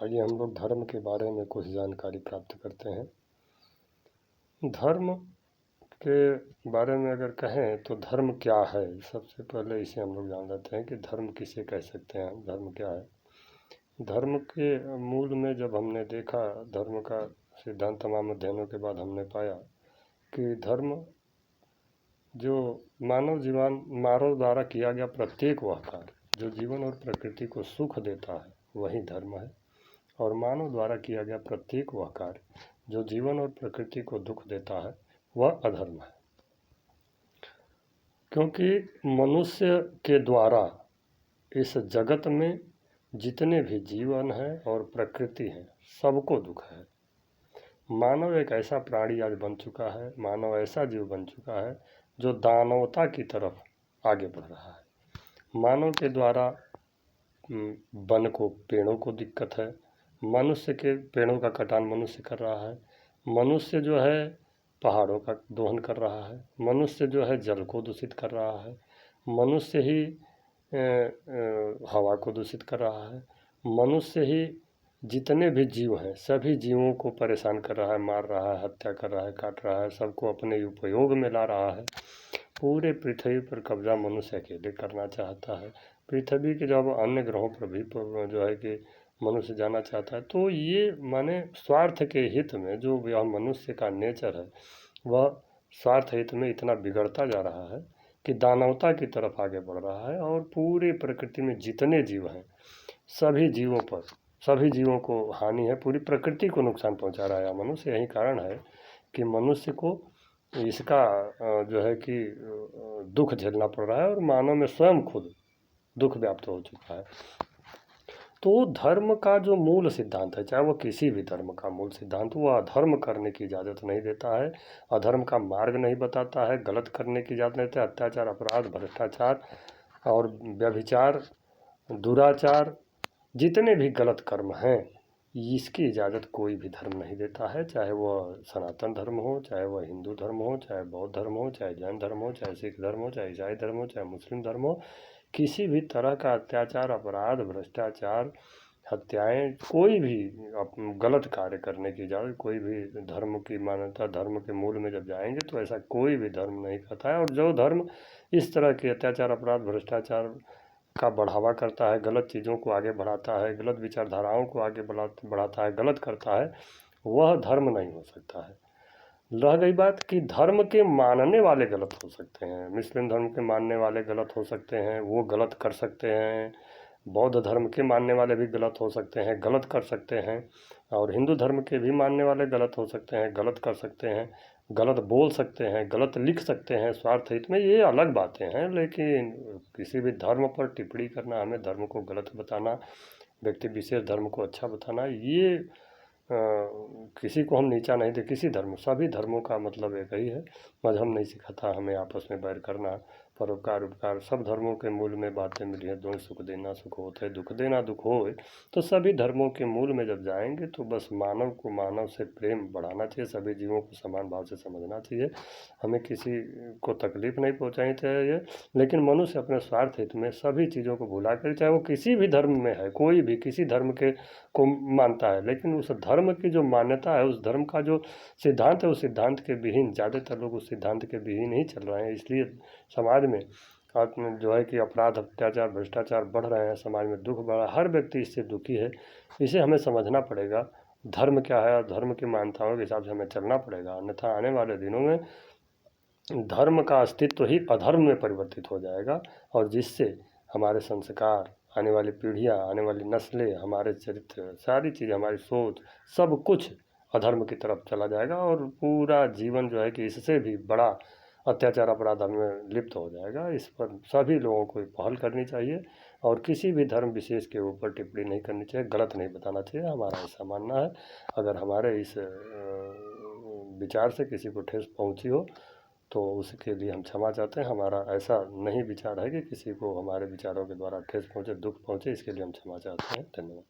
आइए हम लोग धर्म के बारे में कुछ जानकारी प्राप्त करते हैं। धर्म के बारे में अगर कहें तो धर्म क्या है, सबसे पहले इसे हम लोग जान लेते हैं कि धर्म किसे कह सकते हैं, धर्म क्या है। धर्म के मूल में जब हमने देखा धर्म का सिद्धांत, तमाम अध्ययनों के बाद हमने पाया कि धर्म जो मानव द्वारा किया गया प्रत्येक वह कार्य जो जीवन और प्रकृति को सुख देता है वही धर्म है, और मानव द्वारा किया गया प्रत्येक वह कार्य जो जीवन और प्रकृति को दुख देता है वह अधर्म है। क्योंकि मनुष्य के द्वारा इस जगत में जितने भी जीवन है और प्रकृति है सबको दुख है। मानव एक ऐसा प्राणी आज बन चुका है, मानव ऐसा जीव बन चुका है जो दानवता की तरफ आगे बढ़ रहा है। मानव के द्वारा वन को, पेड़ों को दिक्कत है, मनुष्य के पेड़ों का कटान मनुष्य कर रहा है, मनुष्य जो है पहाड़ों का दोहन कर रहा है, मनुष्य जो है जल को दूषित कर रहा है, मनुष्य ही हवा को दूषित कर रहा है, मनुष्य ही जितने भी जीव हैं सभी जीवों को परेशान कर रहा है, मार रहा है, हत्या कर रहा है, काट रहा है, सबको अपने उपयोग में ला रहा है। पूरे पृथ्वी पर कब्जा मनुष्य अकेले करना चाहता है। पृथ्वी के जब अन्य ग्रहों पर भी जो है कि मनुष्य जाना चाहता है, तो ये माने स्वार्थ के हित में जो यह मनुष्य का नेचर है वह स्वार्थ हित में इतना बिगड़ता जा रहा है कि दानवता की तरफ आगे बढ़ रहा है। और पूरे प्रकृति में जितने जीव हैं सभी जीवों को हानि है, पूरी प्रकृति को नुकसान पहुंचा रहा है मनुष्य। यही कारण है कि मनुष्य को इसका जो है कि दुख झेलना पड़ रहा है और मानव में स्वयं खुद दुख व्याप्त हो चुका है। तो धर्म का जो मूल सिद्धांत है, चाहे वो किसी भी धर्म का मूल सिद्धांत, वो अधर्म करने की इजाज़त नहीं देता है, अधर्म का मार्ग नहीं बताता है, गलत करने की इजाज़त नहीं देता है। अत्याचार, अपराध, भ्रष्टाचार और व्यभिचार, दुराचार, जितने भी गलत कर्म हैं इसकी इजाज़त कोई भी धर्म नहीं देता है। चाहे वह सनातन धर्म हो, चाहे वह हिंदू धर्म हो, चाहे बौद्ध धर्म हो, चाहे जैन धर्म हो, चाहे सिख धर्म हो, चाहे ईसाई धर्म हो, चाहे मुस्लिम धर्म हो, किसी भी तरह का अत्याचार, अपराध, भ्रष्टाचार, हत्याएं, कोई भी गलत कार्य करने की इजाज़त कोई भी धर्म की मान्यता, धर्म के मूल में जब जाएंगे तो ऐसा कोई भी धर्म नहीं करता है। और जो धर्म इस तरह के अत्याचार, अपराध, भ्रष्टाचार का बढ़ावा करता है, गलत चीज़ों को आगे बढ़ाता है, गलत विचारधाराओं को आगे बढ़ाता है, गलत करता है, वह धर्म नहीं हो सकता है। रह गई बात कि धर्म के मानने वाले गलत हो सकते हैं, मुस्लिम धर्म के मानने वाले गलत हो सकते हैं, वो गलत कर सकते हैं, बौद्ध धर्म के मानने वाले भी गलत हो सकते हैं, गलत कर सकते हैं, और हिंदू धर्म के भी मानने वाले गलत हो सकते हैं, गलत कर सकते हैं, गलत बोल सकते हैं, गलत लिख सकते हैं स्वार्थ हित में, ये अलग बातें हैं। लेकिन किसी भी धर्म पर टिप्पणी करना, हमें धर्म को गलत बताना, व्यक्ति विशेष धर्म को अच्छा बताना, ये किसी को हम नीचा नहीं दे, किसी धर्म, सभी धर्मों का मतलब एक ही है। मजहब नहीं सिखाता हमें आपस में बैर करना, परोपकार उपकार, सब धर्मों के मूल में बातें मिली है, दो सुख देना सुख होते, दुख देना दुख होए। तो सभी धर्मों के मूल में जब जाएंगे तो बस मानव को मानव से प्रेम बढ़ाना चाहिए, सभी जीवों को समान भाव से समझना चाहिए, हमें किसी को तकलीफ नहीं पहुँचानी चाहिए। लेकिन मनुष्य अपने स्वार्थ हित में सभी चीज़ों को भुला कर, चाहे वो किसी भी धर्म में है, कोई भी किसी धर्म के को मानता है, लेकिन उस धर्म की जो मान्यता है, उस धर्म का जो सिद्धांत है, उस सिद्धांत के विहीन, ज़्यादातर लोग उस सिद्धांत के विहीन ही चल रहे हैं। इसलिए समाज में जो है कि अपराध, अत्याचार, भ्रष्टाचार बढ़ रहे हैं, समाज में दुख बढ़ रहा है, हर व्यक्ति इससे दुखी है। इसे हमें समझना पड़ेगा धर्म क्या है, और धर्म की मान्यताओं के हिसाब से हमें चलना पड़ेगा, अन्यथा आने वाले दिनों में धर्म का अस्तित्व ही अधर्म में परिवर्तित हो जाएगा, और जिससे हमारे संस्कार, आने वाली पीढ़ियाँ, आने वाली नस्लें, हमारे चरित्र, सारी चीज़, हमारी सोच, सब कुछ अधर्म की तरफ चला जाएगा, और पूरा जीवन जो है कि इससे भी बड़ा अत्याचार, अपराध में लिप्त हो जाएगा। इस पर सभी लोगों को पहल करनी चाहिए, और किसी भी धर्म विशेष के ऊपर टिप्पणी नहीं करनी चाहिए, गलत नहीं बताना चाहिए, हमारा ऐसा मानना है। अगर हमारे इस विचार से किसी को ठेस पहुंची हो तो उसके लिए हम क्षमा चाहते हैं। हमारा ऐसा नहीं विचार है कि किसी को हमारे विचारों के द्वारा ठेस पहुँचे, दुख पहुँचे, इसके लिए हम क्षमा चाहते हैं। धन्यवाद।